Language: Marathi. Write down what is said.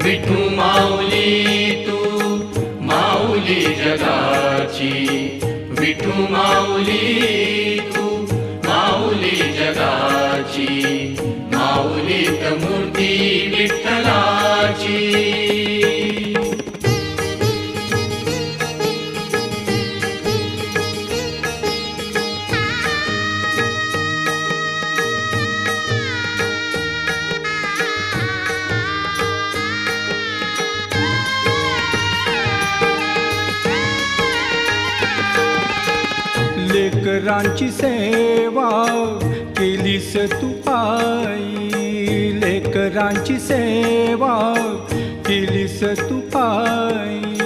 विठू माऊली तू माऊली जगाची, विठू माऊली तू माऊली जगाची, माऊलीत मूर्ती विठ्ठलाची। लेकरांची सेवा केलीस तू आई, लेकरांची सेवा केलीस तू आई।